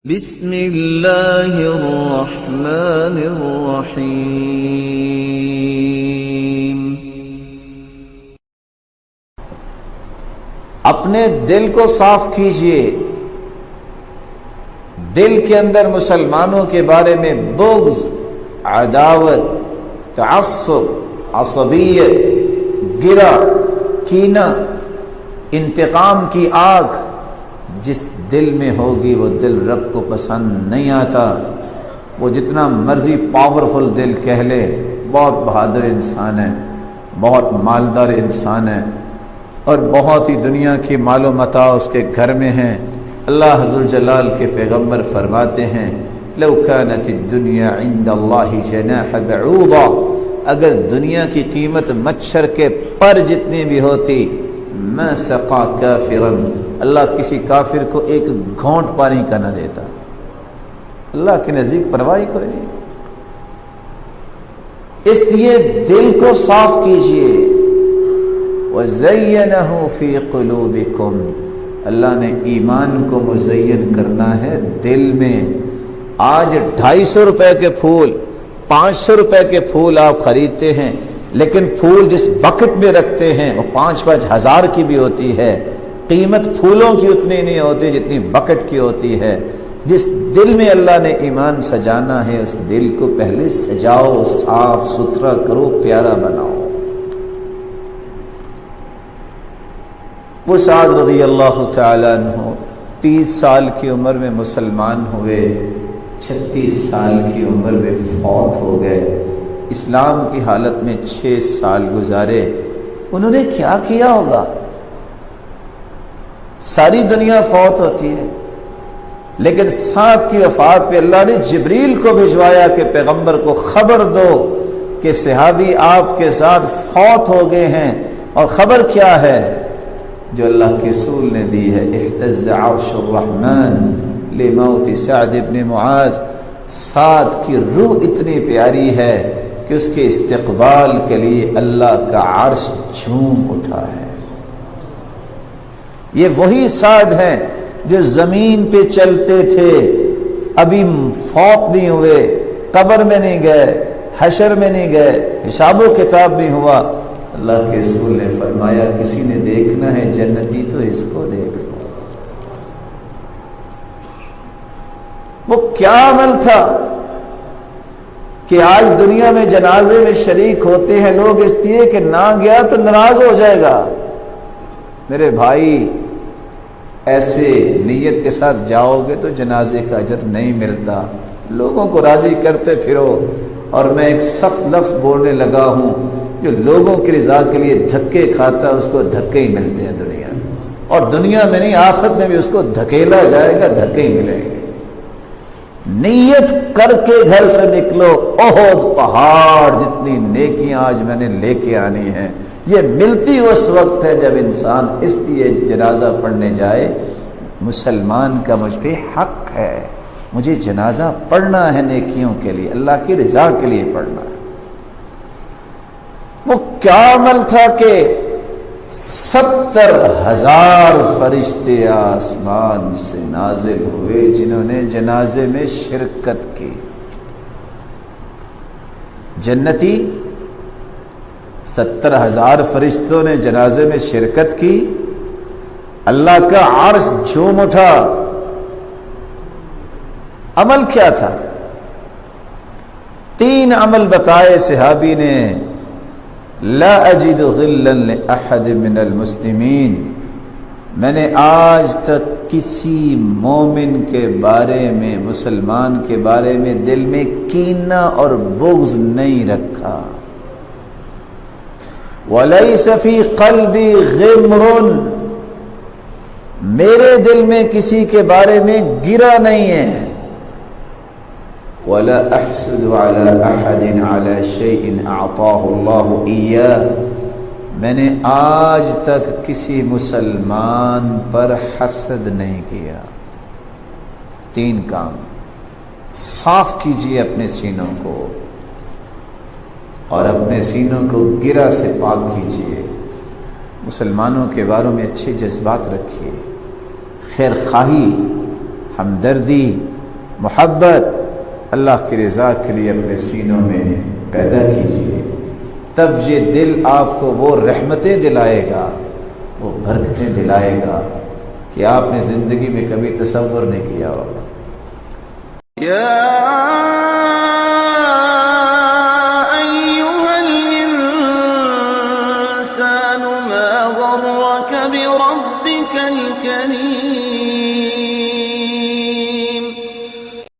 بسم اللہ الرحمن الرحیم۔ اپنے دل کو صاف کیجئے، دل کے اندر مسلمانوں کے بارے میں بغض، عداوت، تعصب، عصبیت، گرہ، کینہ، انتقام کی آگ جس دل میں ہوگی وہ دل رب کو پسند نہیں آتا۔ وہ جتنا مرضی پاورفل دل کہہ لے، بہت بہادر انسان ہے، بہت مالدار انسان ہے، اور بہت ہی دنیا کی مال و متاع اس کے گھر میں ہیں۔ اللہ ذو الجلال کے پیغمبر فرماتے ہیں لو كانت الدنيا عند الله جناح بعوضة، اگر دنیا کی قیمت مچھر کے پر جتنی بھی ہوتی، ما سقا کافرا، اللہ کسی کافر کو ایک گھونٹ پانی کا نہ دیتا۔ اللہ کے نزدیک پرواہ کوئی نہیں۔ اس لیے دل کو صاف کیجئے۔ وَزَيَّنَهُ فِي قُلُوبِكُمْ، اللہ نے ایمان کو مزین کرنا ہے دل میں۔ آج 250 روپے کے پھول، 500 روپے کے پھول آپ خریدتے ہیں، لیکن پھول جس بکٹ میں رکھتے ہیں وہ 5-5 ہزار کی بھی ہوتی ہے۔ قیمت پھولوں کی اتنی نہیں ہوتی جتنی بکٹ کی ہوتی ہے۔ جس دل میں اللہ نے ایمان سجانا ہے، اس دل کو پہلے سجاؤ، صاف ستھرا کرو، پیارا بناؤ۔ وہ سعد رضی اللہ تعالیٰ عنہ 30 سال کی عمر میں مسلمان ہوئے، 36 سال کی عمر میں فوت ہو گئے۔ اسلام کی حالت میں 6 سال گزارے۔ انہوں نے کیا کیا ہوگا؟ ساری دنیا فوت ہوتی ہے، لیکن ساتھ کی وفات پہ اللہ نے جبریل کو بھجوایا کہ پیغمبر کو خبر دو کہ صحابی آپ کے ساتھ فوت ہو گئے ہیں۔ اور خبر کیا ہے جو اللہ کے رسول نے دی ہے؟ اہتز عرش الرحمن لموت سعد بن معاذ، سعد کی روح اتنی پیاری ہے کہ اس کے استقبال کے لیے اللہ کا عرش جھوم اٹھا ہے۔ یہ وہی سعد ہیں جو زمین پہ چلتے تھے، ابھی فوت نہیں ہوئے، قبر میں نہیں گئے، حشر میں نہیں گئے، حساب و کتاب نہیں ہوا۔ اللہ کے رسول نے فرمایا کسی نے دیکھنا ہے جنتی تو اس کو دیکھ لو۔ وہ کیا عمل تھا کہ آج دنیا میں جنازے میں شریک ہوتے ہیں لوگ اس لیے کہ نہ گیا تو ناراض ہو جائے گا۔ میرے بھائی، ایسے نیت کے ساتھ جاؤ گے تو جنازے کا اجر نہیں ملتا۔ لوگوں کو راضی کرتے پھرو۔ اور میں ایک سخت لفظ بولنے لگا ہوں، جو لوگوں کی رضا کے لیے دھکے کھاتا ہے اس کو دھکے ہی ملتے ہیں دنیا میں، اور دنیا میں نہیں آخرت میں بھی اس کو دھکیلا جائے گا، دھکے ہی ملیں گے۔ نیت کر کے گھر سے نکلو، احد پہاڑ جتنی نیکیاں آج میں نے لے کے آنی ہیں، یہ ملتی اس وقت ہے جب انسان اس لیے جنازہ پڑھنے جائے مسلمان کا مجھ پہ حق ہے، مجھے جنازہ پڑھنا ہے نیکیوں کے لیے، اللہ کی رضا کے لیے پڑھنا ہے۔ وہ کیا عمل تھا کہ 70,000 فرشتے آسمان سے نازل ہوئے جنہوں نے جنازے میں شرکت کی۔ جنتی 70,000 فرشتوں نے جنازے میں شرکت کی، اللہ کا عرش جھوم اٹھا۔ عمل کیا تھا؟ 3 عمل بتائے صحابی نے۔ لا اجد غلا لأحد من المسلمین، میں نے آج تک کسی مومن کے بارے میں، مسلمان کے بارے میں دل میں کینہ اور بغض نہیں رکھا۔ وَلَيْسَ فِي قَلْبِي غِمْرٌ، میرے دل میں کسی کے بارے میں گرا نہیں ہے۔ وَلَا أَحْسُدُ عَلَىٰ أَحَدٍ عَلَىٰ شَيْءٍ أَعْطَاهُ اللَّهُ إِيَّاهُ، میں نے آج تک کسی مسلمان پر حسد نہیں کیا۔ 3 کام۔ صاف کیجئے اپنے سینوں کو، اور اپنے سینوں کو گرہ سے پاک کیجئے۔ مسلمانوں کے بارے میں اچھے جذبات رکھیے، خیر خواہی، ہمدردی، محبت اللہ کی رضا کے لیے اپنے سینوں میں پیدا کیجیے، تب یہ دل آپ کو وہ رحمتیں دلائے گا، وہ برکتیں دلائے گا کہ آپ نے زندگی میں کبھی تصور نہیں کیا ہوگا۔ يا أيها الإنسان ما غرك بربك الكريم